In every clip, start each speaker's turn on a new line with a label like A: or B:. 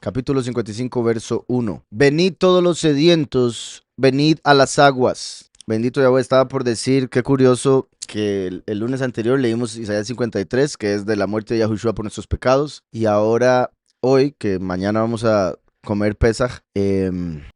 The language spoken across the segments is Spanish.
A: capítulo 55, verso 1. Venid todos los sedientos, venid a las aguas. Bendito Yahweh, estaba por decir, qué curioso que el lunes anterior leímos Isaías 53, que es de la muerte de Yahushua por nuestros pecados, y ahora, hoy, que mañana vamos a comer Pesaj,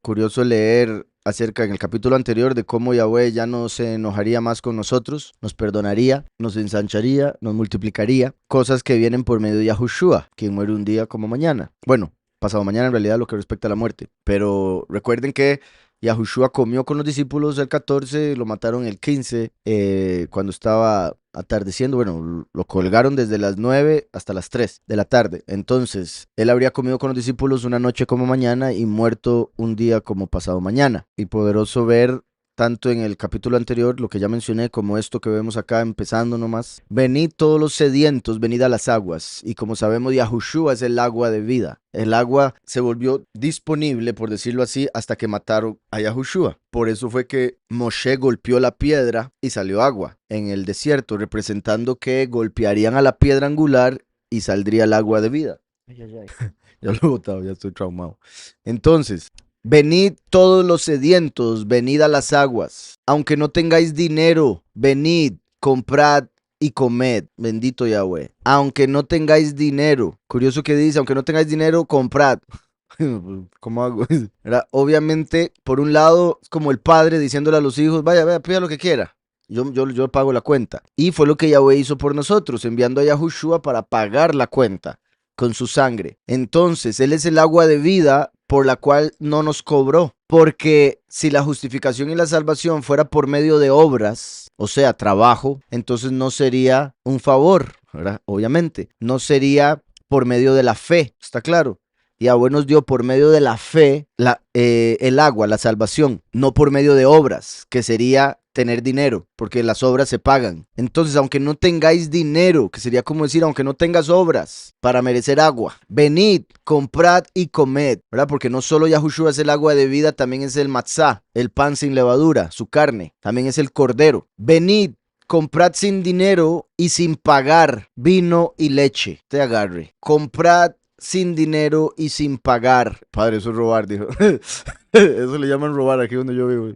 A: curioso leer acerca en el capítulo anterior de cómo Yahweh ya no se enojaría más con nosotros, nos perdonaría, nos ensancharía, nos multiplicaría, cosas que vienen por medio de Yahushua, quien muere un día como mañana. Bueno, pasado mañana en realidad lo que respecta a la muerte, pero recuerden que Yahushua comió con los discípulos el 14, lo mataron el 15, cuando estaba atardeciendo. Bueno, lo colgaron desde las 9 hasta las 3 de la tarde. Entonces, él habría comido con los discípulos una noche como mañana y muerto un día como pasado mañana. Y poderoso ver tanto en el capítulo anterior, lo que ya mencioné, como esto que vemos acá empezando nomás. Venid todos los sedientos, venid a las aguas. Y como sabemos, Yahushua es el agua de vida. El agua se volvió disponible, por decirlo así, hasta que mataron a Yahushua. Por eso fue que Moshe golpeó la piedra y salió agua en el desierto, representando que golpearían a la piedra angular y saldría el agua de vida. Ay, ay, ay. Ya lo he botado, ya estoy traumado. Entonces, venid todos los sedientos, venid a las aguas. Aunque no tengáis dinero, venid, comprad y comed. Bendito Yahweh. Aunque no tengáis dinero. Curioso que dice, aunque no tengáis dinero, comprad. ¿Cómo hago? Obviamente, por un lado, es como el padre diciéndole a los hijos, vaya, vaya, pida lo que quiera. Yo pago la cuenta. Y fue lo que Yahweh hizo por nosotros, enviando a Yahushua para pagar la cuenta con su sangre. Entonces, Él es el agua de vida por la cual no nos cobró. Porque si la justificación y la salvación fuera por medio de obras, o sea, trabajo, entonces no sería un favor, ¿verdad? Obviamente. No sería por medio de la fe, ¿está claro? Yahweh nos dio por medio de la fe el agua, la salvación, no por medio de obras, que sería tener dinero, porque las obras se pagan. Entonces, aunque no tengáis dinero, que sería como decir, aunque no tengas obras para merecer agua, venid, comprad y comed, ¿verdad? Porque no solo Yahushua es el agua de vida, también es el matzá, el pan sin levadura, su carne, también es el cordero. Venid, comprad sin dinero y sin pagar vino y leche. Te agarre. Comprad sin dinero y sin pagar. Padre, eso es robar, dijo. Eso le llaman robar aquí donde yo vivo.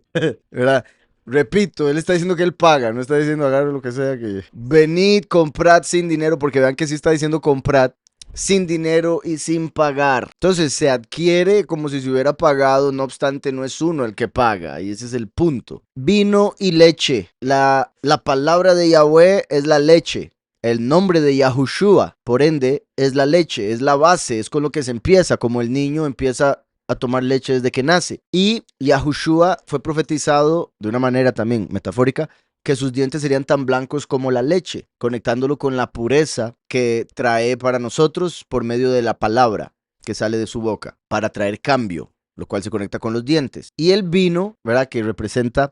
A: ¿Verdad? Repito, él está diciendo que él paga, no está diciendo agarre lo que sea que... Venid, comprad sin dinero, porque vean que sí está diciendo comprad sin dinero y sin pagar. Entonces se adquiere como si se hubiera pagado, no obstante no es uno el que paga, y ese es el punto. Vino y leche. La palabra de Yahweh es la leche. El nombre de Yahushua, por ende, es la leche, es la base, es con lo que se empieza, como el niño empieza a tomar leche desde que nace. Y Yahushua fue profetizado de una manera también metafórica, que sus dientes serían tan blancos como la leche, conectándolo con la pureza que trae para nosotros por medio de la palabra que sale de su boca, para traer cambio, lo cual se conecta con los dientes. Y el vino, ¿verdad? Que representa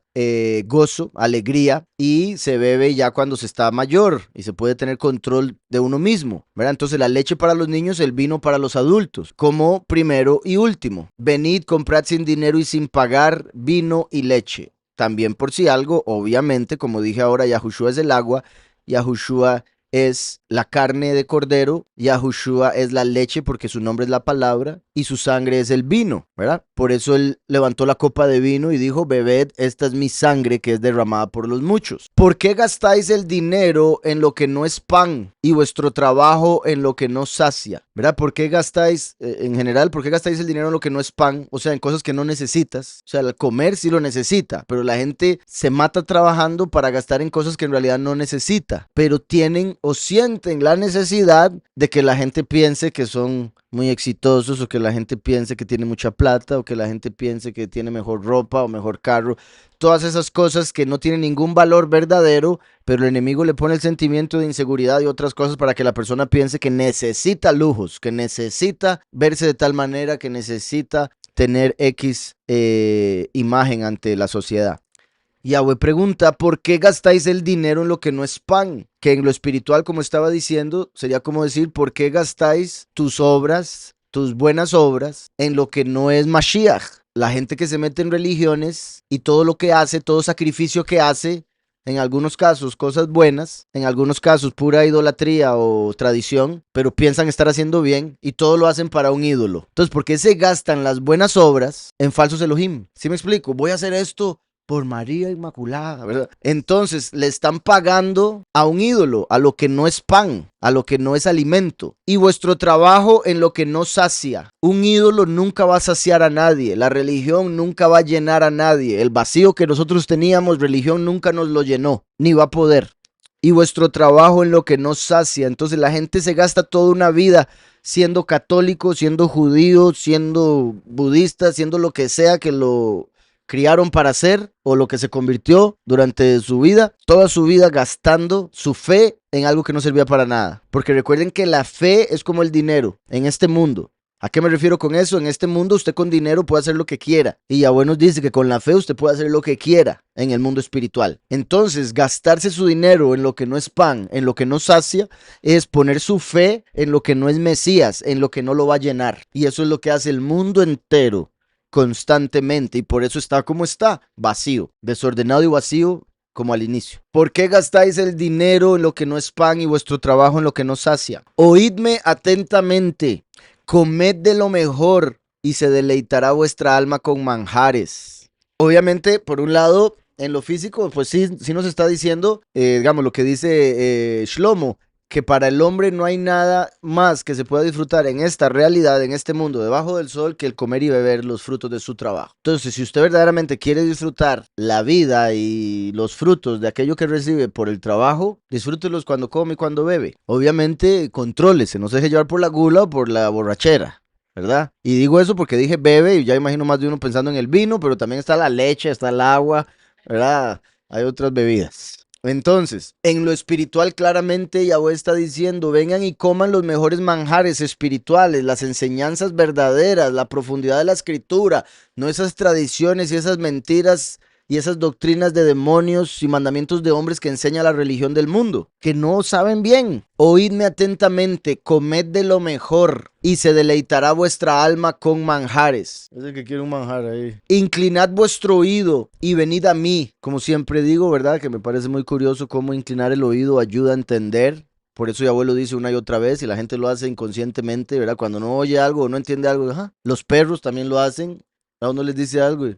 A: gozo, alegría, y se bebe ya cuando se está mayor y se puede tener control de uno mismo, ¿verdad? Entonces la leche para los niños, el vino para los adultos, como primero y último. Venid, comprad sin dinero y sin pagar vino y leche. También por si algo, obviamente, como dije ahora, Yahushua es el agua, Yahushua es la carne de cordero, Yahushua es la leche porque su nombre es la palabra y su sangre es el vino, ¿verdad? Por eso él levantó la copa de vino y dijo, bebed, esta es mi sangre que es derramada por los muchos. ¿Por qué gastáis el dinero en lo que no es pan y vuestro trabajo en lo que no sacia? ¿Verdad? ¿Por qué gastáis, en general, por qué gastáis el dinero en lo que no es pan? O sea, en cosas que no necesitas. O sea, el comer sí lo necesita, pero la gente se mata trabajando para gastar en cosas que en realidad no necesita, pero tienen o sienten la necesidad de que la gente piense que son muy exitosos, o que la gente piense que tiene mucha plata, o que la gente piense que tiene mejor ropa o mejor carro. Todas esas cosas que no tienen ningún valor verdadero, pero el enemigo le pone el sentimiento de inseguridad y otras cosas para que la persona piense que necesita lujos, que necesita verse de tal manera, que necesita tener X imagen ante la sociedad. Yahweh pregunta, ¿por qué gastáis el dinero en lo que no es pan? Que en lo espiritual, como estaba diciendo, sería como decir, ¿por qué gastáis tus obras, tus buenas obras, en lo que no es Mashiach? La gente que se mete en religiones y todo lo que hace, todo sacrificio que hace, en algunos casos cosas buenas, en algunos casos pura idolatría o tradición, pero piensan estar haciendo bien y todo lo hacen para un ídolo. Entonces, ¿por qué se gastan las buenas obras en falsos Elohim? ¿Sí me explico? Voy a hacer esto por María Inmaculada, ¿verdad? Entonces le están pagando a un ídolo, a lo que no es pan, a lo que no es alimento. Y vuestro trabajo en lo que no sacia. Un ídolo nunca va a saciar a nadie. La religión nunca va a llenar a nadie. El vacío que nosotros teníamos, religión nunca nos lo llenó, ni va a poder. Y vuestro trabajo en lo que no sacia. Entonces la gente se gasta toda una vida siendo católico, siendo judío, siendo budista, siendo lo que sea que lo criaron para hacer o lo que se convirtió durante su vida, toda su vida gastando su fe en algo que no servía para nada. Porque recuerden que la fe es como el dinero en este mundo. ¿A qué me refiero con eso? En este mundo usted con dinero puede hacer lo que quiera. Y Yahweh nos dice que con la fe usted puede hacer lo que quiera en el mundo espiritual. Entonces, gastarse su dinero en lo que no es pan, en lo que no sacia, es poner su fe en lo que no es Mesías, en lo que no lo va a llenar. Y eso es lo que hace el mundo entero constantemente, y por eso está como está, vacío, desordenado y vacío como al inicio. ¿Por qué gastáis el dinero en lo que no es pan y vuestro trabajo en lo que no sacia? Oídme atentamente, comed de lo mejor y se deleitará vuestra alma con manjares. Obviamente, por un lado, en lo físico, pues sí nos está diciendo, digamos, lo que dice Shlomo, que para el hombre no hay nada más que se pueda disfrutar en esta realidad, en este mundo, debajo del sol, que el comer y beber los frutos de su trabajo. Entonces, si usted verdaderamente quiere disfrutar la vida y los frutos de aquello que recibe por el trabajo, disfrútelos cuando come y cuando bebe. Obviamente, contrólese, no se deje llevar por la gula o por la borrachera, ¿verdad? Y digo eso porque dije bebe y ya imagino más de uno pensando en el vino, pero también está la leche, está el agua, ¿verdad? Hay otras bebidas. Entonces, en lo espiritual claramente Yahweh está diciendo, vengan y coman los mejores manjares espirituales, las enseñanzas verdaderas, la profundidad de la escritura, no esas tradiciones y esas mentiras y esas doctrinas de demonios y mandamientos de hombres que enseña la religión del mundo, que no saben bien. Oídme atentamente, comed de lo mejor y se deleitará vuestra alma con manjares. Es el que quiere un manjar ahí. Inclinad vuestro oído y venid a mí. Como siempre digo, ¿verdad? Que me parece muy curioso cómo inclinar el oído ayuda a entender. Por eso Yahweh lo dice una y otra vez y la gente lo hace inconscientemente, ¿verdad? Cuando no oye algo o no entiende algo, ajá. Los perros también lo hacen. A uno les dice algo y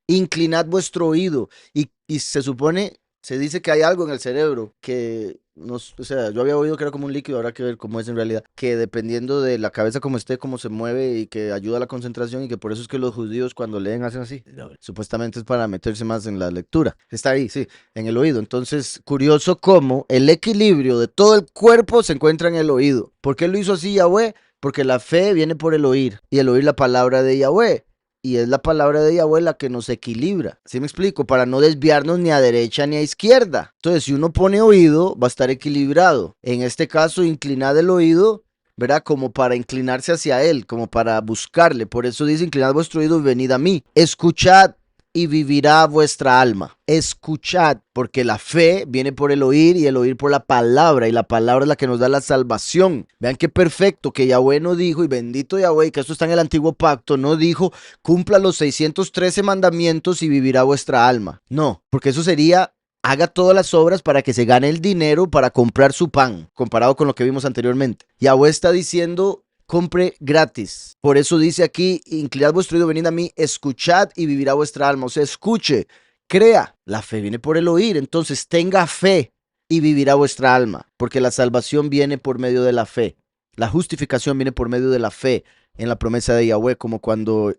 A: inclinad vuestro oído y se supone, se dice que hay algo en el cerebro que nos, o sea, yo había oído que era como un líquido, habrá que ver cómo es en realidad, que dependiendo de la cabeza como esté, cómo se mueve y que ayuda a la concentración y que por eso es que los judíos cuando leen hacen así, supuestamente es para meterse más en la lectura, está ahí, sí, en el oído. Entonces, curioso cómo el equilibrio de todo el cuerpo se encuentra en el oído. ¿Por qué lo hizo así Yahweh? Porque la fe viene por el oír y el oír la palabra de Yahweh. Y es la palabra de Yahweh la que nos equilibra. ¿Sí me explico? Para no desviarnos ni a derecha ni a izquierda. Entonces, si uno pone oído, va a estar equilibrado. En este caso, inclinad el oído, ¿verdad? Como para inclinarse hacia él, como para buscarle. Por eso dice, inclinad vuestro oído y venid a mí. Escuchad y vivirá vuestra alma. Escuchad, porque la fe viene por el oír y el oír por la palabra, y la palabra es la que nos da la salvación. Vean qué perfecto que Yahweh no dijo, y bendito Yahweh, que esto está en el antiguo pacto, no dijo, cumpla los 613 mandamientos y vivirá vuestra alma. No, porque eso sería, haga todas las obras para que se gane el dinero para comprar su pan, comparado con lo que vimos anteriormente. Yahweh está diciendo, compre gratis. Por eso dice aquí, inclinad vuestro oído, venid a mí, escuchad y vivirá vuestra alma. O sea, escuche, crea. La fe viene por el oír, entonces tenga fe y vivirá vuestra alma, porque la salvación viene por medio de la fe. La justificación viene por medio de la fe en la promesa de Yahweh, como cuando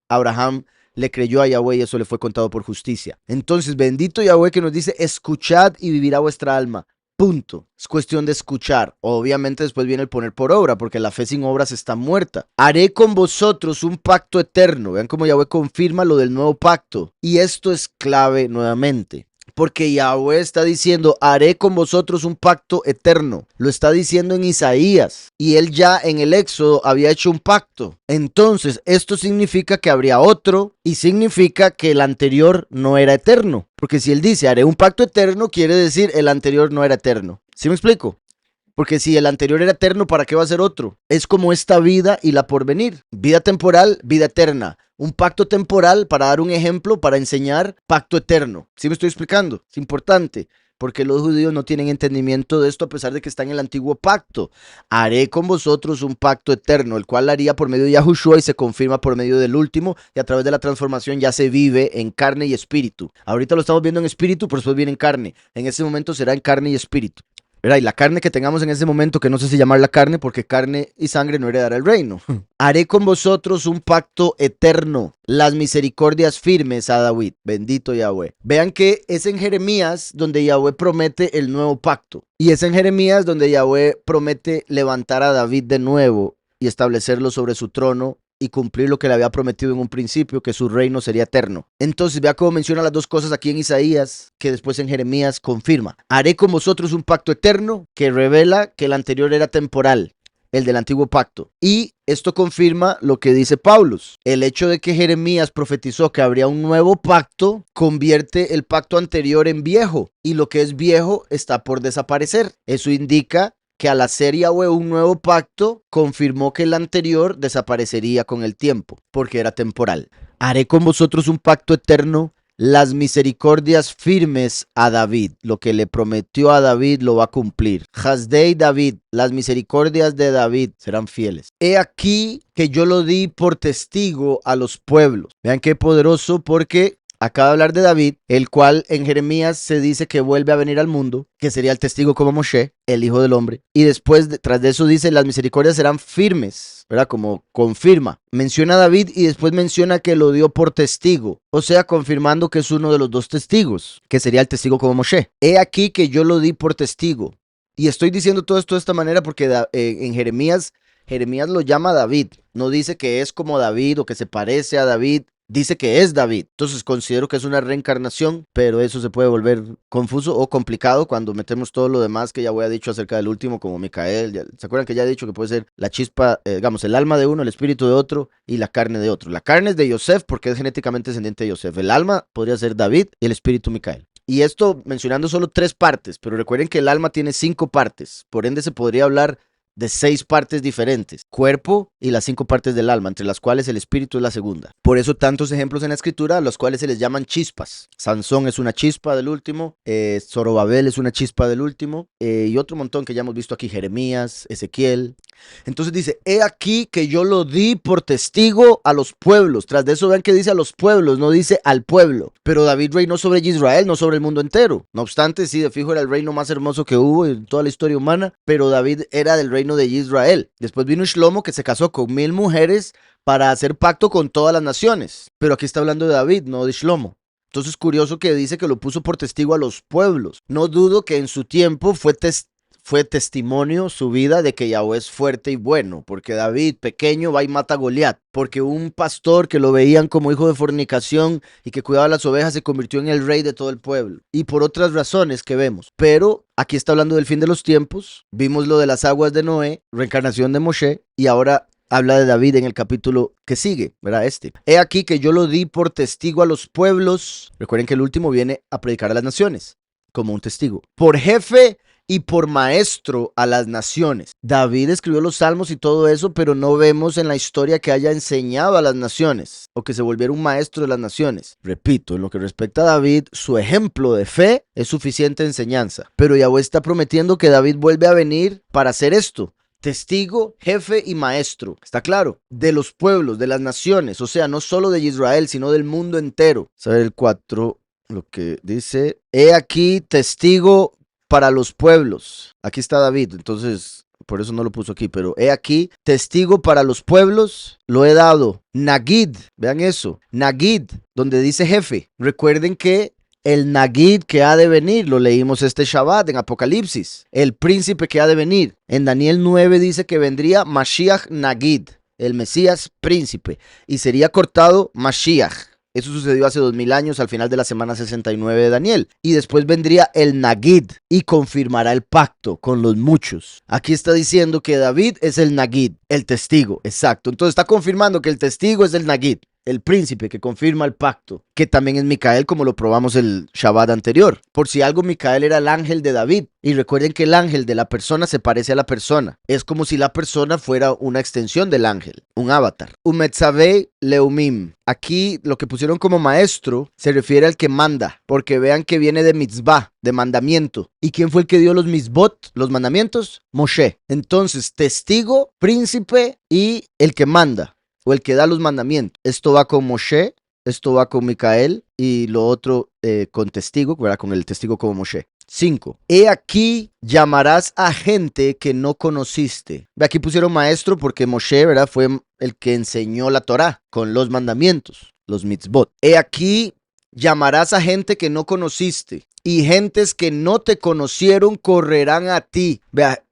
A: Abraham le creyó a Yahweh y eso le fue contado por justicia. Entonces, bendito Yahweh que nos dice, escuchad y vivirá vuestra alma. Punto. Es cuestión de escuchar. Obviamente después viene el poner por obra, porque la fe sin obras está muerta. Haré con vosotros un pacto eterno. Vean cómo Yahweh confirma lo del nuevo pacto. Y esto es clave nuevamente. Porque Yahweh está diciendo, haré con vosotros un pacto eterno. Lo está diciendo en Isaías. Y él ya en el Éxodo había hecho un pacto. Entonces, esto significa que habría otro y significa que el anterior no era eterno. Porque si él dice, haré un pacto eterno, quiere decir el anterior no era eterno. ¿Sí me explico? Porque si el anterior era eterno, ¿para qué va a ser otro? Es como esta vida y la porvenir. Vida temporal, vida eterna. Un pacto temporal, para dar un ejemplo, para enseñar, pacto eterno. ¿Sí me estoy explicando? Es importante. Porque los judíos no tienen entendimiento de esto a pesar de que está en el antiguo pacto. Haré con vosotros un pacto eterno, el cual haría por medio de Yahushua y se confirma por medio del último, y a través de la transformación ya se vive en carne y espíritu. Ahorita lo estamos viendo en espíritu, pero después viene en carne. En ese momento será en carne y espíritu. ¿Verdad? Y la carne que tengamos en ese momento, que no sé si llamarla carne, porque carne y sangre no heredará el reino. Haré con vosotros un pacto eterno, las misericordias firmes a David. Bendito Yahweh. Vean que es en Jeremías donde Yahweh promete el nuevo pacto. Y es en Jeremías donde Yahweh promete levantar a David de nuevo y establecerlo sobre su trono y cumplir lo que le había prometido en un principio, que su reino sería eterno. Entonces vea cómo menciona las dos cosas aquí en Isaías, que después en Jeremías confirma. Haré con vosotros un pacto eterno que revela que el anterior era temporal, el del antiguo pacto. Y esto confirma lo que dice Paulus. El hecho de que Jeremías profetizó que habría un nuevo pacto convierte el pacto anterior en viejo, y lo que es viejo está por desaparecer. Eso indica que al hacer Yahweh un nuevo pacto, confirmó que el anterior desaparecería con el tiempo, porque era temporal. Haré con vosotros un pacto eterno, las misericordias firmes a David. Lo que le prometió a David lo va a cumplir. Hasdei David, las misericordias de David serán fieles. He aquí que yo lo di por testigo a los pueblos. Vean qué poderoso, porque acaba de hablar de David, el cual en Jeremías se dice que vuelve a venir al mundo, que sería el testigo como Moshe, el hijo del hombre. Y después, tras de eso dice, las misericordias serán firmes, ¿verdad? Como confirma. Menciona a David y después menciona que lo dio por testigo. O sea, confirmando que es uno de los dos testigos, que sería el testigo como Moshe. He aquí que yo lo di por testigo. Y estoy diciendo todo esto de esta manera porque en Jeremías lo llama David. No dice que es como David o que se parece a David. Dice que es David. Entonces considero que es una reencarnación, pero eso se puede volver confuso o complicado cuando metemos todo lo demás que ya voy a dicho acerca del último, como Micael. ¿Se acuerdan que ya he dicho que puede ser la chispa, digamos, el alma de uno, el espíritu de otro y la carne de otro? La carne es de Yosef porque es genéticamente descendiente de Yosef. El alma podría ser David y el espíritu Micael. Y esto mencionando solo 3 partes, pero recuerden que el alma tiene 5 partes. Por ende se podría hablar de 6 partes diferentes, cuerpo y las 5 partes del alma, entre las cuales el espíritu es la segunda. Por eso tantos ejemplos en la escritura, a los cuales se les llaman chispas. Sansón es una chispa del último, Zorobabel es una chispa del último, y otro montón que ya hemos visto aquí, Jeremías, Ezequiel. Entonces dice, he aquí que yo lo di por testigo a los pueblos. Tras de eso vean que dice a los pueblos, no dice al pueblo. Pero David reinó sobre Israel, no sobre el mundo entero. No obstante, sí, de fijo era el reino más hermoso que hubo en toda la historia humana, pero David era del reino de Israel. Después vino Shlomo, que se casó con 1000 mujeres para hacer pacto con todas las naciones. Pero aquí está hablando de David, no de Shlomo. Entonces es curioso que dice que lo puso por testigo a los pueblos. No dudo que en su tiempo fue testimonio su vida de que Yahweh es fuerte y bueno, porque David, pequeño, va y mata a Goliat, porque un pastor que lo veían como hijo de fornicación y que cuidaba las ovejas se convirtió en el rey de todo el pueblo, y por otras razones que vemos. Pero aquí está hablando del fin de los tiempos, vimos lo de las aguas de Noé, reencarnación de Moshe, y ahora habla de David en el capítulo que sigue, ¿verdad? He aquí que yo lo di por testigo a los pueblos. Recuerden que el último viene a predicar a las naciones, como un testigo. Por jefe y por maestro a las naciones. David escribió los salmos y todo eso, pero no vemos en la historia que haya enseñado a las naciones o que se volviera un maestro de las naciones. Repito, en lo que respecta a David, su ejemplo de fe es suficiente enseñanza. Pero Yahweh está prometiendo que David vuelve a venir para hacer esto. Testigo, jefe y maestro, ¿está claro? De los pueblos, de las naciones, o sea, no solo de Israel, sino del mundo entero. Saber el 4, lo que dice, he aquí testigo para los pueblos. Aquí está David, entonces por eso no lo puso aquí, pero he aquí, testigo para los pueblos, lo he dado. Nagid, vean eso, Nagid, donde dice jefe. Recuerden que el Nagid que ha de venir, lo leímos este Shabbat en Apocalipsis, el príncipe que ha de venir. En Daniel 9 dice que vendría Mashiach Nagid, el Mesías príncipe, y sería cortado Mashiach. Eso sucedió hace 2000 años al final de la semana 69 de Daniel. Y después vendría el Nagid y confirmará el pacto con los muchos. Aquí está diciendo que David es el Nagid, el testigo. Exacto. Entonces está confirmando que el testigo es el Nagid. el príncipe que confirma el pacto, que también es Micael, como lo probamos el Shabbat anterior. Por si algo, Micael era el ángel de David. Y recuerden que el ángel de la persona se parece a la persona. Es como si la persona fuera una extensión del ángel, un avatar. Umetzave leumim. Aquí lo que pusieron como maestro se refiere al que manda, porque vean que viene de mitzvah, de mandamiento. ¿Y quién fue el que dio los mitzvot, los mandamientos? Moshe. Entonces, testigo, príncipe y el que manda, o el que da los mandamientos. Esto va con Moshe, esto va con Micael y lo otro con testigo, ¿verdad? Con el testigo como Moshe. 5. He aquí llamarás a gente que no conociste. Aquí pusieron maestro porque Moshe, ¿verdad? Fue el que enseñó la Torá con los mandamientos, los mitzvot. He aquí llamarás a gente que no conociste y gentes que no te conocieron correrán a ti. Vea,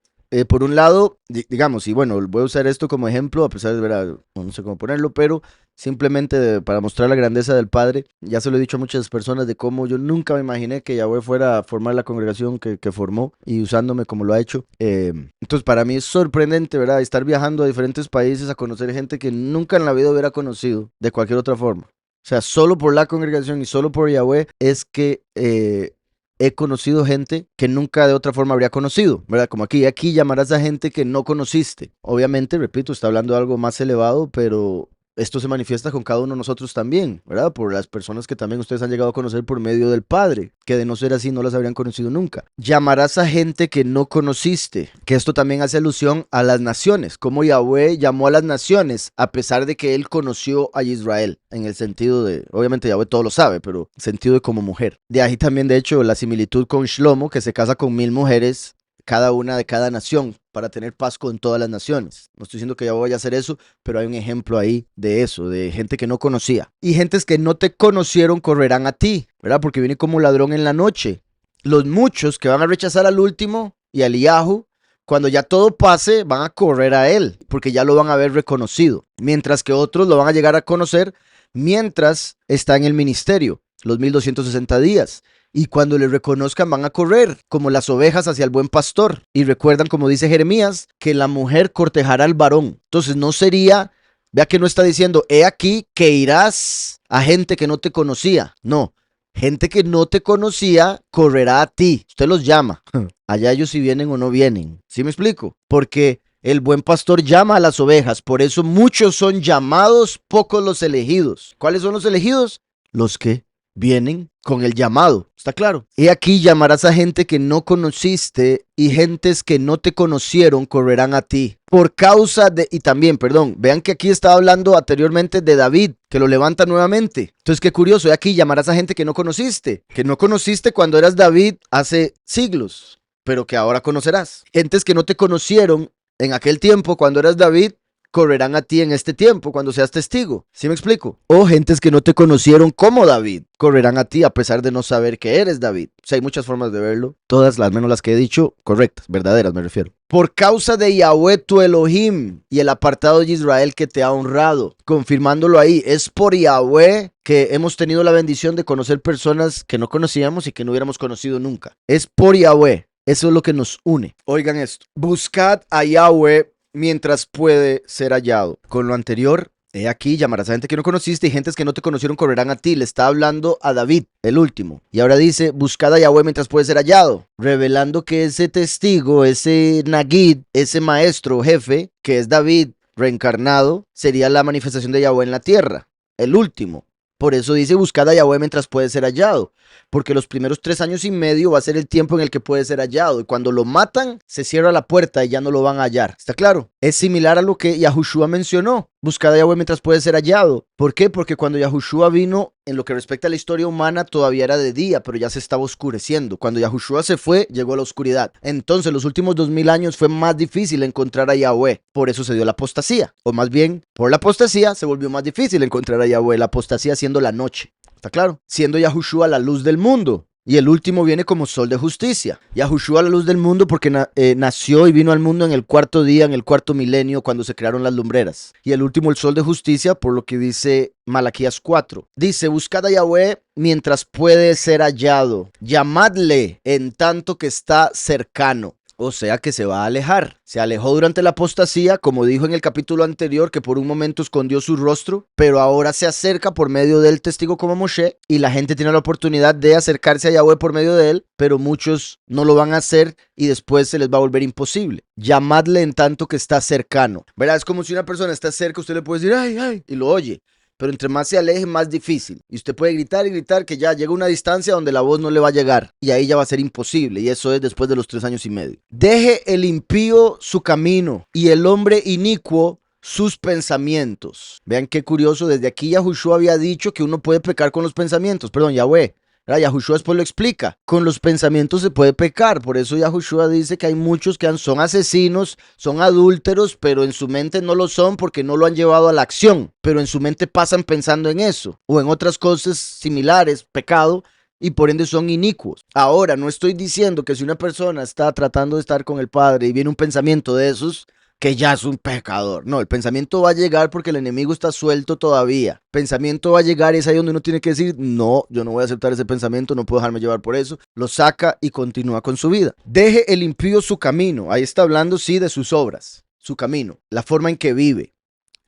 A: por un lado, digamos, y bueno, voy a usar esto como ejemplo, a pesar de, ¿verdad? No sé cómo ponerlo, pero simplemente para mostrar la grandeza del Padre. Ya se lo he dicho a muchas personas de cómo yo nunca me imaginé que Yahweh fuera a formar la congregación que formó y usándome como lo ha hecho. Entonces para mí es sorprendente, ¿verdad? Estar viajando a diferentes países a conocer gente que nunca en la vida hubiera conocido de cualquier otra forma. O sea, solo por la congregación y solo por Yahweh es que he conocido gente que nunca de otra forma habría conocido, ¿verdad? Como aquí llamarás a gente que no conociste. Obviamente, repito, está hablando de algo más elevado, pero esto se manifiesta con cada uno de nosotros también, ¿verdad? Por las personas que también ustedes han llegado a conocer por medio del Padre, que de no ser así no las habrían conocido nunca. Llamarás a gente que no conociste, que esto también hace alusión a las naciones, como Yahweh llamó a las naciones, a pesar de que él conoció a Israel, en el sentido de, obviamente Yahweh todo lo sabe, pero en sentido de como mujer. De ahí también, de hecho, la similitud con Shlomo, que se casa con 1000 mujeres, cada una de cada nación, para tener paz con todas las naciones. No estoy diciendo que ya voy a hacer eso, pero hay un ejemplo ahí de eso, de gente que no conocía. Y gentes que no te conocieron correrán a ti, ¿verdad? Porque viene como ladrón en la noche. Los muchos que van a rechazar al último y al Eliyahu, cuando ya todo pase, van a correr a él, porque ya lo van a haber reconocido. Mientras que otros lo van a llegar a conocer mientras está en el ministerio, los 1260 días. Y cuando le reconozcan van a correr como las ovejas hacia el buen pastor. Y recuerdan, como dice Jeremías, que la mujer cortejará al varón. Entonces no sería, vea que no está diciendo, he aquí que irás a gente que no te conocía. No, gente que no te conocía correrá a ti. Usted los llama. Allá ellos si vienen o no vienen. ¿Sí me explico? Porque el buen pastor llama a las ovejas. Por eso muchos son llamados, pocos los elegidos. ¿Cuáles son los elegidos? Los que vienen con el llamado, ¿está claro? Y aquí llamarás a gente que no conociste y gentes que no te conocieron correrán a ti. Por causa de, y también, perdón, vean que aquí estaba hablando anteriormente de David, que lo levanta nuevamente. Entonces, qué curioso, y aquí llamarás a gente que no conociste cuando eras David hace siglos, pero que ahora conocerás. Gentes que no te conocieron en aquel tiempo cuando eras David, correrán a ti en este tiempo cuando seas testigo. ¿Sí me explico? O gentes que no te conocieron como David, correrán a ti a pesar de no saber que eres David. O sea, hay muchas formas de verlo. Todas, las menos las que he dicho, correctas, verdaderas me refiero. Por causa de Yahweh tu Elohim y el apartado de Israel que te ha honrado. Confirmándolo ahí, es por Yahweh que hemos tenido la bendición de conocer personas que no conocíamos y que no hubiéramos conocido nunca. Es por Yahweh. Eso es lo que nos une. Oigan esto. Buscad a Yahweh mientras puede ser hallado. Con lo anterior, he aquí, llamarás a gente que no conociste y gentes que no te conocieron correrán a ti. Le está hablando a David, el último. Y ahora dice, buscad a Yahweh mientras puede ser hallado. Revelando que ese testigo, ese Nagid, ese maestro, jefe, que es David reencarnado, sería la manifestación de Yahweh en la tierra. El último. Por eso dice, buscad a Yahweh mientras puede ser hallado. Porque los primeros 3 años y medio va a ser el tiempo en el que puede ser hallado. Y cuando lo matan, se cierra la puerta y ya no lo van a hallar. ¿Está claro? Es similar a lo que Yahushua mencionó. Buscad a Yahweh mientras puede ser hallado. ¿Por qué? Porque cuando Yahushua vino, en lo que respecta a la historia humana, todavía era de día, pero ya se estaba oscureciendo. Cuando Yahushua se fue, llegó la oscuridad. Entonces, los últimos 2000 años fue más difícil encontrar a Yahweh. Por eso se dio la apostasía. O más bien, por la apostasía se volvió más difícil encontrar a Yahweh. La apostasía siendo la noche. ¿Está claro? Siendo Yahushua la luz del mundo. Y el último viene como sol de justicia. Yahushua la luz del mundo porque nació y vino al mundo en el 4.º día, en el 4.º milenio, cuando se crearon las lumbreras. Y el último el sol de justicia, por lo que dice Malaquías 4. Dice, buscad a Yahweh mientras puede ser hallado. Llamadle en tanto que está cercano. O sea que se va a alejar. Se alejó durante la apostasía, como dijo en el capítulo anterior, que por un momento escondió su rostro, pero ahora se acerca por medio del testigo como Moshe, y la gente tiene la oportunidad de acercarse a Yahweh por medio de él, pero muchos no lo van a hacer y después se les va a volver imposible. Llamadle en tanto que está cercano. ¿Verdad? Es como si una persona está cerca, usted le puede decir, ay, ay, y lo oye. Pero entre más se aleje, más difícil. Y usted puede gritar y gritar que ya llega una distancia donde la voz no le va a llegar. Y ahí ya va a ser imposible. Y eso es después de los 3 años y medio. Deje el impío su camino y el hombre inicuo sus pensamientos. Vean qué curioso. Desde aquí Yahushua había dicho que uno puede pecar con los pensamientos. Perdón, Yahweh. Yahushua después lo explica. Con los pensamientos se puede pecar. Por eso Yahushua dice que hay muchos que son asesinos, son adúlteros, pero en su mente no lo son porque no lo han llevado a la acción. Pero en su mente pasan pensando en eso o en otras cosas similares, pecado, y por ende son inicuos. Ahora, no estoy diciendo que si una persona está tratando de estar con el Padre y viene un pensamiento de esos, que ya es un pecador. No, el pensamiento va a llegar porque el enemigo está suelto todavía. Pensamiento va a llegar y es ahí donde uno tiene que decir, no, yo no voy a aceptar ese pensamiento, no puedo dejarme llevar por eso. Lo saca y continúa con su vida. Deje el impío su camino. Ahí está hablando, sí, de sus obras, su camino, la forma en que vive.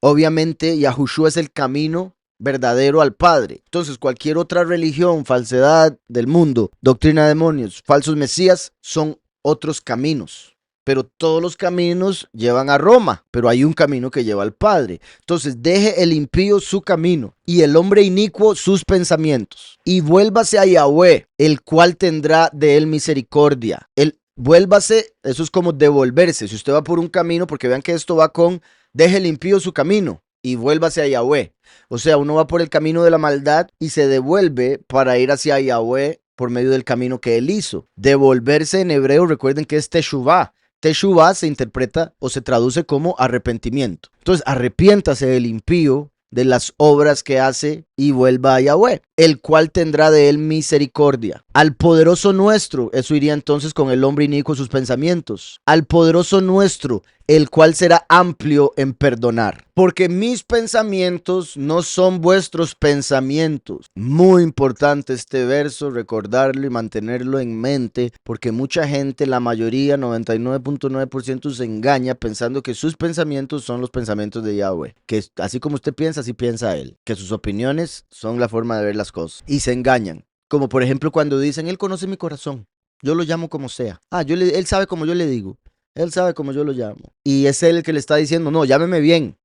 A: Obviamente, Yahushua es el camino verdadero al Padre. Entonces, cualquier otra religión, falsedad del mundo, doctrina de demonios, falsos mesías, son otros caminos. Pero todos los caminos llevan a Roma, pero hay un camino que lleva al Padre. Entonces, deje el impío su camino y el hombre inicuo sus pensamientos. Y vuélvase a Yahweh, el cual tendrá de él misericordia. Vuélvase, eso es como devolverse. Si usted va por un camino, porque vean que esto va con, deje el impío su camino y vuélvase a Yahweh. O sea, uno va por el camino de la maldad y se devuelve para ir hacia Yahweh por medio del camino que él hizo. Devolverse en hebreo, recuerden que es teshuvah. Teshuvah se interpreta o se traduce como arrepentimiento. Entonces, arrepiéntase del impío, de las obras que hace y vuelva a Yahweh, el cual tendrá de él misericordia. Al poderoso nuestro, eso iría entonces con el hombre inicuo sus pensamientos. Al poderoso nuestro, el cual será amplio en perdonar. Porque mis pensamientos no son vuestros pensamientos. Muy importante este verso, recordarlo y mantenerlo en mente, porque mucha gente, la mayoría, 99.9% se engaña pensando que sus pensamientos son los pensamientos de Yahweh. Que así como usted piensa, así piensa él. Que sus opiniones son la forma de ver las cosas. Y se engañan. Como por ejemplo cuando dicen, él conoce mi corazón. Yo lo llamo como sea. Él sabe como yo le digo. Él sabe cómo yo lo llamo. Y es él el que le está diciendo, no, llámeme bien.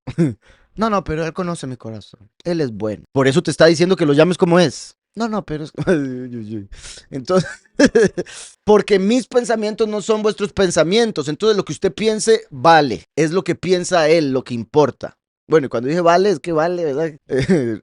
A: No, pero él conoce mi corazón. Él es bueno. Por eso te está diciendo que lo llames como es. No, pero es... Entonces, porque mis pensamientos no son vuestros pensamientos. Entonces lo que usted piense vale. Es lo que piensa él, lo que importa. Bueno, y cuando dije vale, es que vale, ¿verdad?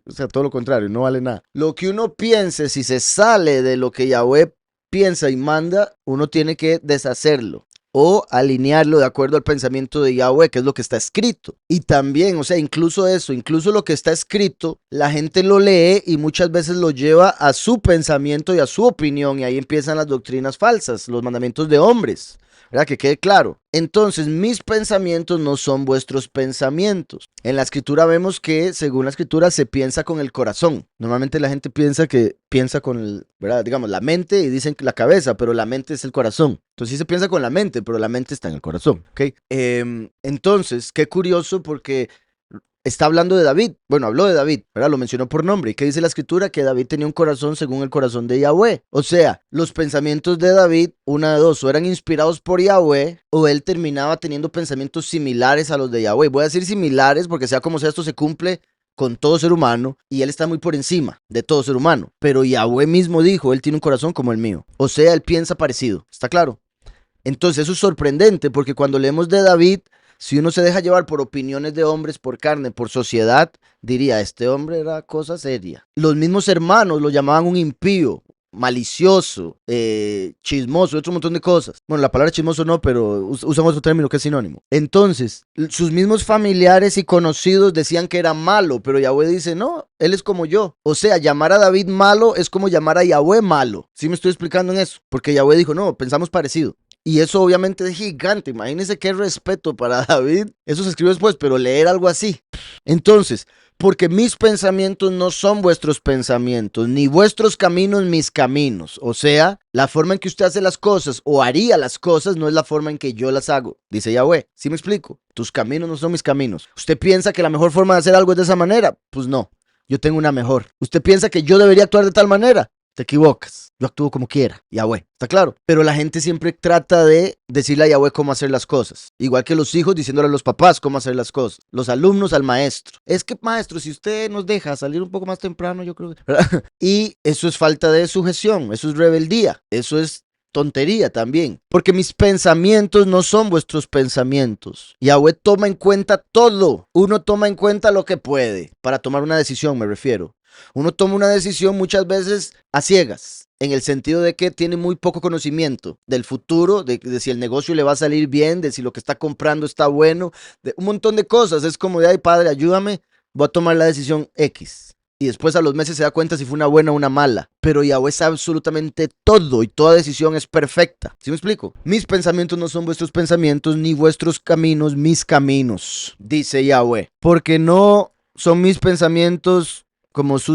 A: O sea, todo lo contrario, no vale nada. Lo que uno piense, si se sale de lo que Yahweh piensa y manda, uno tiene que deshacerlo o alinearlo de acuerdo al pensamiento de Yahweh, que es lo que está escrito. Y también, o sea, incluso eso, incluso lo que está escrito, la gente lo lee y muchas veces lo lleva a su pensamiento y a su opinión, y ahí empiezan las doctrinas falsas, los mandamientos de hombres. ¿Verdad? Que quede claro. Entonces, mis pensamientos no son vuestros pensamientos. En la escritura vemos que, según la escritura, se piensa con el corazón. Normalmente la gente piensa que piensa con ¿verdad? Digamos, la mente y dicen que la cabeza, pero la mente es el corazón. Entonces sí se piensa con la mente, pero la mente está en el corazón. ¿Okay? Entonces, qué curioso porque está hablando de David. Bueno, habló de David, ¿verdad? Lo mencionó por nombre. ¿Y qué dice la escritura? Que David tenía un corazón según el corazón de Yahweh. O sea, los pensamientos de David, una de dos, o eran inspirados por Yahweh, o él terminaba teniendo pensamientos similares a los de Yahweh. Voy a decir similares porque sea como sea, esto se cumple con todo ser humano y él está muy por encima de todo ser humano. Pero Yahweh mismo dijo, él tiene un corazón como el mío. O sea, él piensa parecido. ¿Está claro? Entonces eso es sorprendente porque cuando leemos de David, si uno se deja llevar por opiniones de hombres, por carne, por sociedad, diría, este hombre era cosa seria. Los mismos hermanos lo llamaban un impío, malicioso, chismoso, otro montón de cosas. Bueno, la palabra chismoso no, pero usamos otro término que es sinónimo. Entonces, sus mismos familiares y conocidos decían que era malo, pero Yahweh dice, no, él es como yo. O sea, llamar a David malo es como llamar a Yahweh malo. ¿Sí me estoy explicando en eso? Porque Yahweh dijo, no, pensamos parecido. Y eso obviamente es gigante. Imagínense qué respeto para David. Eso se escribió después, pero leer algo así. Entonces, Porque mis pensamientos no son vuestros pensamientos, ni vuestros caminos mis caminos. O sea, la forma en que usted hace las cosas o haría las cosas no es la forma en que yo las hago, dice Yahweh. ¿Sí me explico? Tus caminos no son mis caminos. ¿Usted piensa que la mejor forma de hacer algo es de esa manera? Pues no, yo tengo una mejor. ¿Usted piensa que yo debería actuar de tal manera? Te equivocas. Yo actúo como quiera. Yahweh. ¿Está claro? Pero la gente siempre trata de decirle a Yahweh cómo hacer las cosas. Igual que los hijos diciéndole a los papás cómo hacer las cosas. Los alumnos al maestro. Es que, maestro, si usted nos deja salir un poco más temprano, yo creo que... Y eso es falta de sujeción. Eso es rebeldía. Eso es tontería también. Porque mis pensamientos no son vuestros pensamientos. Yahweh toma en cuenta todo. Uno toma en cuenta lo que puede. Para tomar una decisión, me refiero. Uno toma una decisión muchas veces a ciegas, en el sentido de que tiene muy poco conocimiento del futuro, de si el negocio le va a salir bien, de si lo que está comprando está bueno, de un montón de cosas. Es como de, ay padre, ayúdame, voy a tomar la decisión X. Y después a los meses se da cuenta si fue una buena o una mala. Pero Yahweh sabe absolutamente todo y toda decisión es perfecta. ¿Sí me explico? Mis pensamientos no son vuestros pensamientos, ni vuestros caminos mis caminos, dice Yahweh. Porque no son mis pensamientos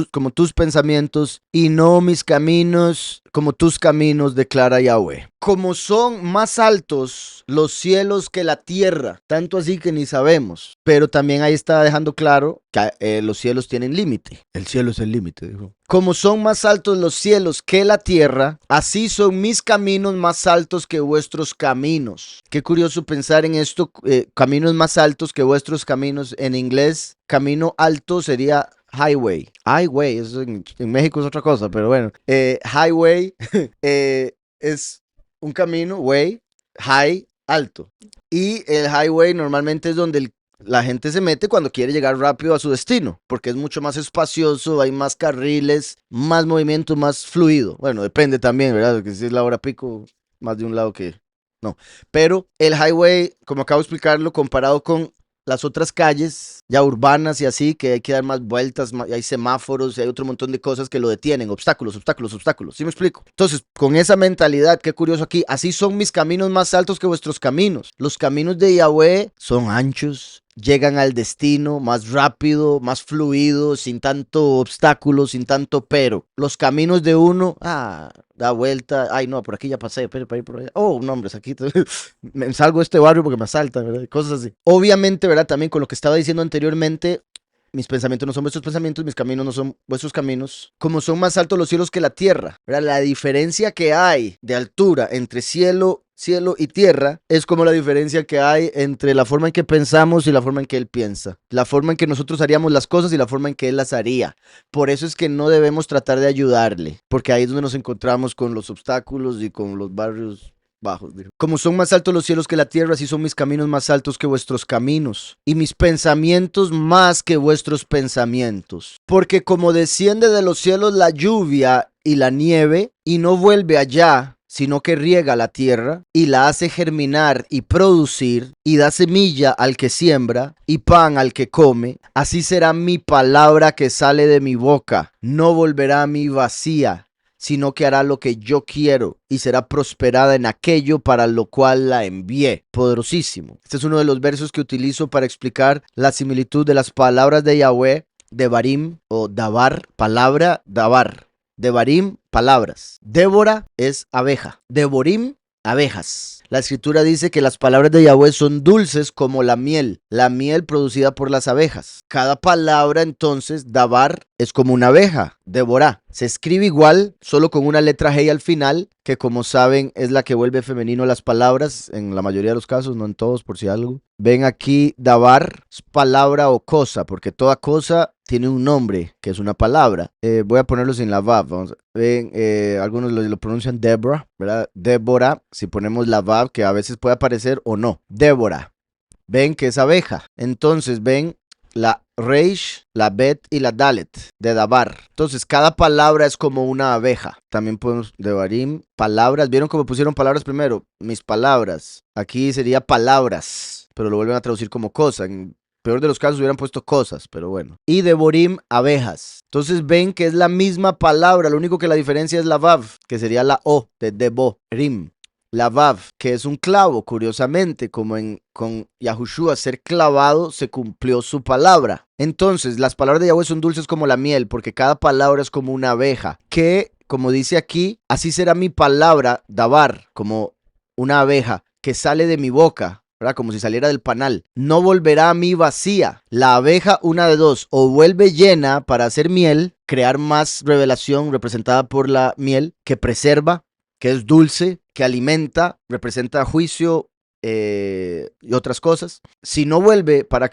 A: como tus pensamientos, y no mis caminos como tus caminos, declara Yahweh. Como son más altos los cielos que la tierra, tanto así que ni sabemos. Pero también ahí está dejando claro que los cielos tienen límite. El cielo es el límite, dijo. Como son más altos los cielos que la tierra, así son mis caminos más altos que vuestros caminos. Qué curioso pensar en esto, caminos más altos que vuestros caminos. En inglés, camino alto sería highway. Highway, eso en México es otra cosa, pero bueno. Highway es un camino, way, high, alto. Y el highway normalmente es donde la gente se mete cuando quiere llegar rápido a su destino, porque es mucho más espacioso, hay más carriles, más movimiento, más fluido. Bueno, depende también, ¿verdad? Porque si es la hora pico, más de un lado que... No, pero el highway, como acabo de explicarlo, comparado con las otras calles ya urbanas y así, que hay que dar más vueltas, y hay semáforos y hay otro montón de cosas que lo detienen, obstáculos, obstáculos, obstáculos, ¿sí me explico? Entonces, con esa mentalidad, qué curioso aquí, así son mis caminos más altos que vuestros caminos. Los caminos de Yahweh son anchos, llegan al destino más rápido, más fluido, sin tanto obstáculo, sin tanto pero. Los caminos de uno, da vuelta, ay no, por aquí ya pasé, pero para ir por allá. Oh, no, hombre, aquí me salgo de este barrio porque me asaltan, ¿verdad? Cosas así. Obviamente, ¿verdad? También con lo que estaba diciendo anteriormente, mis pensamientos no son vuestros pensamientos, mis caminos no son vuestros caminos. Como son más altos los cielos que la tierra, ¿verdad? La diferencia que hay de altura entre cielo y tierra es como la diferencia que hay entre la forma en que pensamos y la forma en que Él piensa. La forma en que nosotros haríamos las cosas y la forma en que Él las haría. Por eso es que no debemos tratar de ayudarle, porque ahí es donde nos encontramos con los obstáculos y con los barrios bajos. Como son más altos los cielos que la tierra, así son mis caminos más altos que vuestros caminos, y mis pensamientos más que vuestros pensamientos. Porque como desciende de los cielos la lluvia y la nieve, y no vuelve allá, sino que riega la tierra y la hace germinar y producir, y da semilla al que siembra y pan al que come, así será mi palabra que sale de mi boca. No volverá a mí vacía, sino que hará lo que yo quiero y será prosperada en aquello para lo cual la envié. Poderosísimo. Este es uno de los versos que utilizo para explicar la similitud de las palabras de Yahweh, Devarim o Dabar, palabra, Dabar. Devarim, palabras. Débora es abeja. Devorim, abejas. La escritura dice que las palabras de Yahweh son dulces como la miel producida por las abejas. Cada palabra entonces, Dabar, es como una abeja, Deborah. Se escribe igual, solo con una letra G al final, que como saben es la que vuelve femenino las palabras, en la mayoría de los casos, no en todos por si algo. Ven aquí, Dabar es palabra o cosa, porque toda cosa tiene un nombre, que es una palabra. Voy a ponerlo sin la Vav. Vamos a ven, algunos lo pronuncian Deborah, ¿verdad? Débora, si ponemos la Vav, que a veces puede aparecer o no. Débora. Ven que es abeja. Entonces ven la Reish, la Bet y la Dalet de Dabar. Entonces cada palabra es como una abeja. También podemos Devarim, palabras. ¿Vieron cómo pusieron palabras primero? Mis palabras. Aquí sería palabras, pero lo vuelven a traducir como cosa. En peor de los casos hubieran puesto cosas, pero bueno. Y Devorim, abejas. Entonces ven que es la misma palabra, lo único que la diferencia es la Vav, que sería la O de Deborim. La Vav, que es un clavo, curiosamente, como con Yahushua ser clavado, se cumplió su palabra. Entonces, las palabras de Yahweh son dulces como la miel, porque cada palabra es como una abeja, que, como dice aquí, así será mi palabra, Dabar, como una abeja, que sale de mi boca, ¿verdad? Como si saliera del panal. No volverá a mí vacía. La abeja, una de dos, o vuelve llena para hacer miel, crear más revelación representada por la miel, que preserva, que es dulce, que alimenta, representa juicio y otras cosas. Si no vuelve para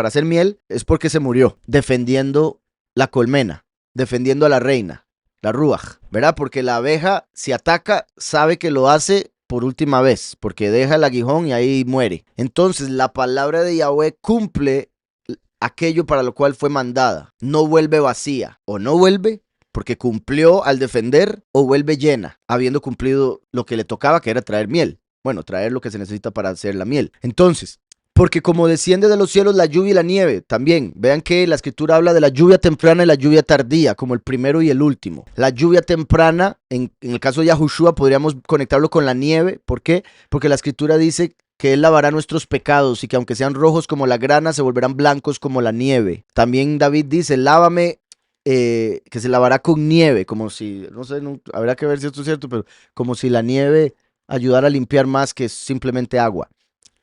A: hacer miel, es porque se murió, defendiendo la colmena, defendiendo a la reina, la ruaj, ¿verdad? Porque la abeja, si ataca, sabe que lo hace por última vez, porque deja el aguijón y ahí muere. Entonces, la palabra de Yahweh cumple aquello para lo cual fue mandada. No vuelve vacía, o no vuelve porque cumplió al defender, o vuelve llena, habiendo cumplido lo que le tocaba, que era traer miel. Bueno, traer lo que se necesita para hacer la miel. Entonces, porque como desciende de los cielos la lluvia y la nieve, también, vean que la escritura habla de la lluvia temprana y la lluvia tardía, como el primero y el último. La lluvia temprana, en el caso de Yahushua, podríamos conectarlo con la nieve. ¿Por qué? Porque la escritura dice que Él lavará nuestros pecados y que aunque sean rojos como la grana, se volverán blancos como la nieve. También David dice, lávame, que se lavará con nieve, como si, no sé, no, habrá que ver si esto es cierto, pero como si la nieve ayudara a limpiar más que simplemente agua.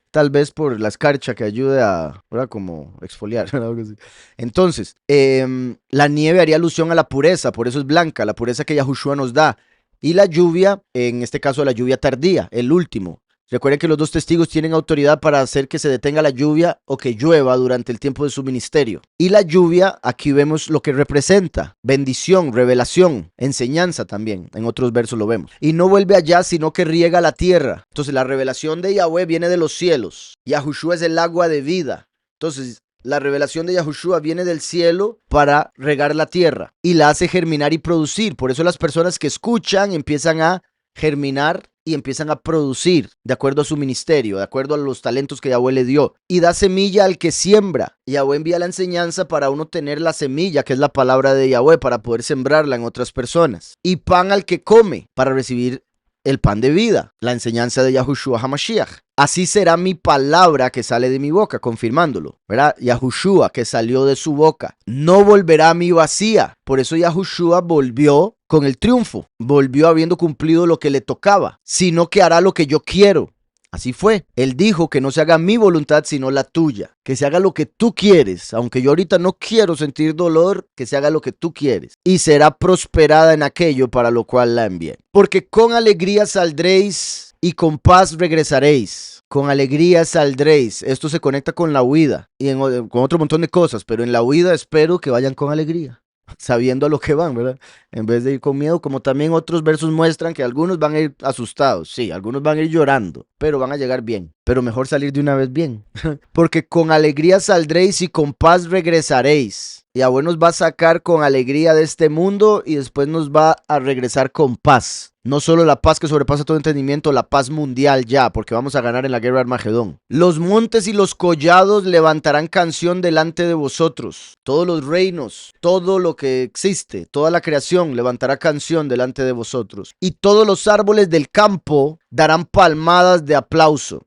A: Tal vez por la escarcha que ayude a, ¿verdad? Como exfoliar. Algo así. Entonces, la nieve haría alusión a la pureza, por eso es blanca, la pureza que Yahushua nos da. Y la lluvia, en este caso la lluvia tardía, el último. Recuerden que los dos testigos tienen autoridad para hacer que se detenga la lluvia o que llueva durante el tiempo de su ministerio. Y la lluvia, aquí vemos lo que representa: bendición, revelación, enseñanza también. En otros versos lo vemos. Y no vuelve allá, sino que riega la tierra. Entonces la revelación de Yahweh viene de los cielos. Yahushua es el agua de vida. Entonces la revelación de Yahushua viene del cielo para regar la tierra y la hace germinar y producir. Por eso las personas que escuchan empiezan a germinar y empiezan a producir de acuerdo a su ministerio, de acuerdo a los talentos que Yahweh le dio. Y da semilla al que siembra. Yahweh envía la enseñanza para uno tener la semilla, que es la palabra de Yahweh, para poder sembrarla en otras personas. Y pan al que come, para recibir el pan de vida, la enseñanza de Yahushua HaMashiach. Así será mi palabra que sale de mi boca, confirmándolo, ¿verdad? Yahushua, que salió de su boca, no volverá a mí vacía. Por eso Yahushua volvió con el triunfo, volvió habiendo cumplido lo que le tocaba, sino que hará lo que yo quiero. Así fue. Él dijo que no se haga mi voluntad sino la tuya, que se haga lo que tú quieres, aunque yo ahorita no quiero sentir dolor, que se haga lo que tú quieres, y será prosperada en aquello para lo cual la envié. Porque con alegría saldréis y con paz regresaréis. Con alegría saldréis. Esto se conecta con la huida y con otro montón de cosas, pero en la huida espero que vayan con alegría, sabiendo a lo que van, ¿verdad? En vez de ir con miedo, como también otros versos muestran que algunos van a ir asustados, sí, algunos van a ir llorando, pero van a llegar bien. Pero mejor salir de una vez bien. Porque con alegría saldréis y con paz regresaréis. Yahweh nos va a sacar con alegría de este mundo y después nos va a regresar con paz. No solo la paz que sobrepasa todo entendimiento, la paz mundial ya, porque vamos a ganar en la guerra de Armagedón. Los montes y los collados levantarán canción delante de vosotros. Todos los reinos, todo lo que existe, toda la creación levantará canción delante de vosotros. Y todos los árboles del campo darán palmadas de aplauso.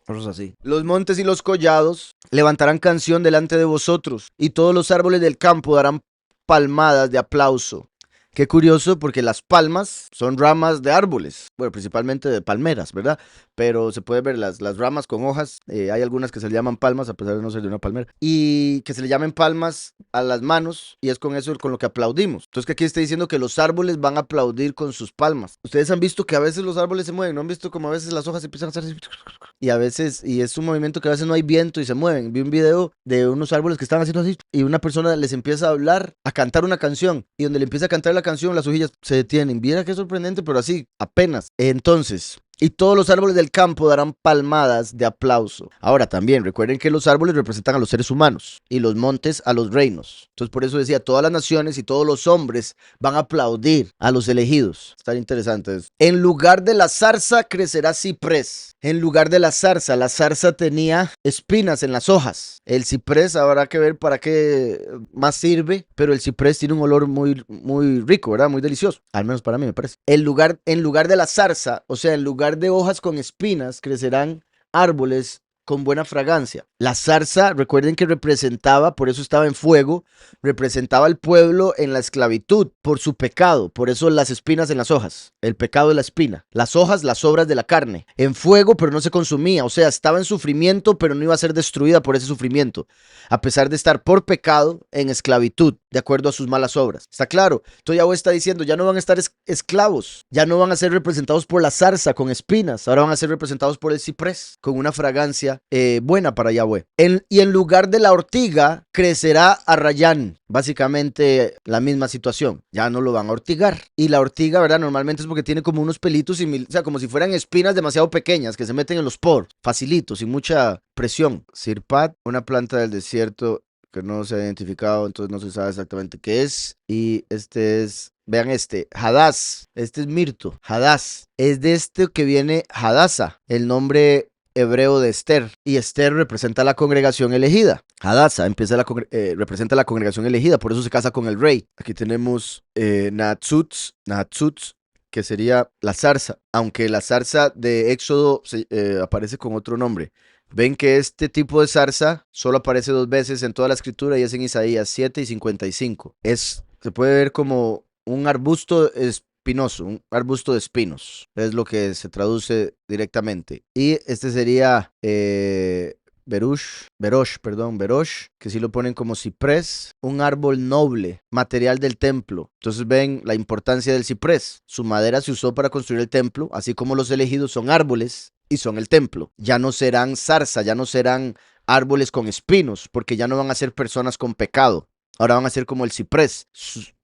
A: Cosas así. Los montes y los collados levantarán canción delante de vosotros, y todos los árboles del campo darán palmadas de aplauso. Qué curioso, porque las palmas son ramas de árboles, bueno, principalmente de palmeras, ¿verdad? Pero se puede ver las ramas con hojas, hay algunas que se le llaman palmas, a pesar de no ser de una palmera, y que se le llamen palmas a las manos, y es con eso con lo que aplaudimos. Entonces, que aquí está diciendo que los árboles van a aplaudir con sus palmas. Ustedes han visto que a veces los árboles se mueven, ¿no han visto como a veces las hojas empiezan a hacer así? Y a veces, y es un movimiento que a veces no hay viento y se mueven. Vi un video de unos árboles que estaban haciendo así, y una persona les empieza a hablar, a cantar una canción, y donde le empieza a cantar la canción, las hojillas se detienen. Viera qué sorprendente, pero así, apenas. Entonces, y todos los árboles del campo darán palmadas de aplauso. Ahora también, recuerden que los árboles representan a los seres humanos y los montes a los reinos. Entonces por eso decía, todas las naciones y todos los hombres van a aplaudir a los elegidos. Está interesante eso. En lugar de la zarza crecerá ciprés. En lugar de la zarza tenía espinas en las hojas. El ciprés habrá que ver para qué más sirve, pero el ciprés tiene un olor muy, muy rico, ¿verdad? Muy delicioso. Al menos para mí me parece. En lugar de la zarza, o sea, en lugar lugar de hojas con espinas crecerán árboles con buena fragancia. La zarza, recuerden que representaba, por eso estaba en fuego, representaba al pueblo en la esclavitud por su pecado, por eso las espinas en las hojas, el pecado de la espina, las hojas, las obras de la carne, en fuego pero no se consumía, o sea, estaba en sufrimiento pero no iba a ser destruida por ese sufrimiento, a pesar de estar por pecado en esclavitud, de acuerdo a sus malas obras. ¿Está claro? Entonces Yahweh está diciendo, ya no van a estar esclavos, ya no van a ser representados por la zarza con espinas, ahora van a ser representados por el ciprés, con una fragancia buena para Yahweh. Y en lugar de la ortiga, crecerá arrayán. Básicamente la misma situación, ya no lo van a ortigar. Y la ortiga, ¿verdad? Normalmente es porque tiene como unos pelitos, o sea, como si fueran espinas demasiado pequeñas que se meten en los poros, facilito, sin mucha presión. Sirpat, una planta del desierto que no se ha identificado, entonces no se sabe exactamente qué es. Y este es, vean Hadás, este es mirto, Hadás. Es de este que viene Hadasa, el nombre hebreo de Esther, y Esther representa a la congregación elegida. Hadassah representa a la congregación elegida, por eso se casa con el rey. Aquí tenemos Nahatzutz, que sería la zarza, aunque la zarza de Éxodo aparece con otro nombre. Ven que este tipo de zarza solo aparece 2 veces en toda la escritura y es en Isaías 7 y 55. Se puede ver como un arbusto espinoso, un arbusto de espinos, es lo que se traduce directamente. Y este sería Berosh, que sí lo ponen como ciprés, un árbol noble, material del templo. Entonces ven la importancia del ciprés. Su madera se usó para construir el templo, así como los elegidos son árboles y son el templo. Ya no serán zarza, ya no serán árboles con espinos, porque ya no van a ser personas con pecado. Ahora van a ser como el ciprés.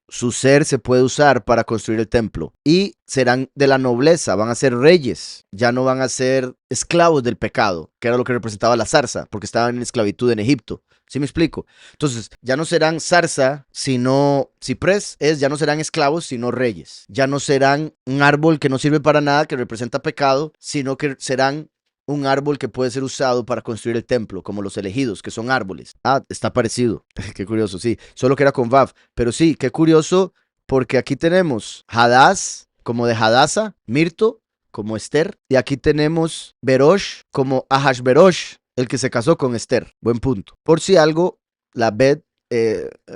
A: Su ser se puede usar para construir el templo y serán de la nobleza, van a ser reyes, ya no van a ser esclavos del pecado, que era lo que representaba la zarza, porque estaban en esclavitud en Egipto. ¿Sí me explico? Entonces, ya no serán zarza, sino ciprés, ya no serán esclavos, sino reyes. Ya no serán un árbol que no sirve para nada, que representa pecado, sino que serán un árbol que puede ser usado para construir el templo, como los elegidos, que son árboles. Ah, está parecido. Qué curioso, sí. Solo que era con Vav. Pero sí, qué curioso, porque aquí tenemos Hadás, como de Hadasa, Mirto, como Esther. Y aquí tenemos Berosh, como Ahashverosh, el que se casó con Esther. Buen punto. Por si algo, la Bet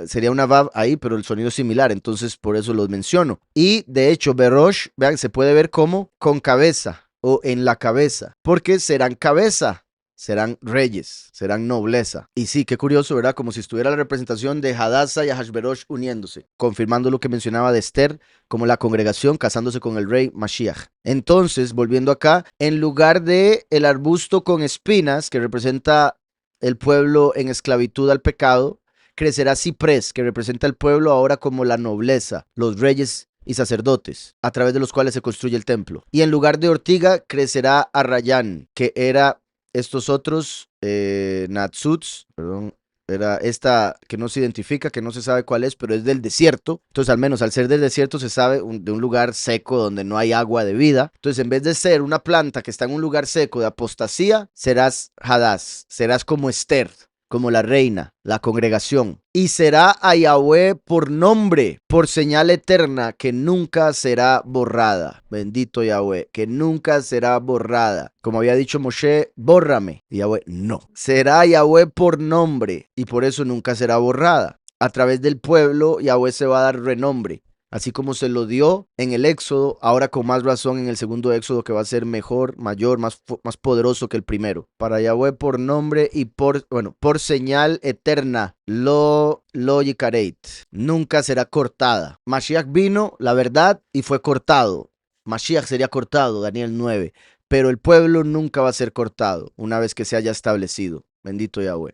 A: sería una Vav ahí, pero el sonido es similar, entonces por eso los menciono. Y de hecho, Berosh, vean, se puede ver como con cabeza o en la cabeza, porque serán cabeza, serán reyes, serán nobleza. Y sí, qué curioso, ¿verdad? Como si estuviera la representación de Hadassah y Ahashverosh uniéndose, confirmando lo que mencionaba de Esther, como la congregación casándose con el rey Mashiach. Entonces, volviendo acá, en lugar de el arbusto con espinas, que representa el pueblo en esclavitud al pecado, crecerá ciprés, que representa al pueblo ahora como la nobleza, los reyes y sacerdotes, a través de los cuales se construye el templo. Y en lugar de ortiga, crecerá arrayán, que era estos otros Nahatzutz, perdón, era esta que no se identifica, que no se sabe cuál es, pero es del desierto. Entonces, al menos al ser del desierto, se sabe de un lugar seco donde no hay agua de vida. Entonces, en vez de ser una planta que está en un lugar seco de apostasía, serás Hadás, serás como Esther, como la reina, la congregación. Y será a Yahweh por nombre, por señal eterna, que nunca será borrada. Bendito Yahweh, que nunca será borrada. Como había dicho Moshe, bórrame. Y Yahweh, no. Será Yahweh por nombre, y por eso nunca será borrada. A través del pueblo, Yahweh se va a dar renombre. Así como se lo dio en el Éxodo, ahora con más razón en el segundo Éxodo, que va a ser mejor, mayor, más poderoso que el primero. Para Yahweh por nombre y por señal eterna, lo yikareit. Nunca será cortada. Mashiach vino, la verdad, y fue cortado. Mashiach sería cortado, Daniel 9. Pero el pueblo nunca va a ser cortado una vez que se haya establecido. Bendito Yahweh.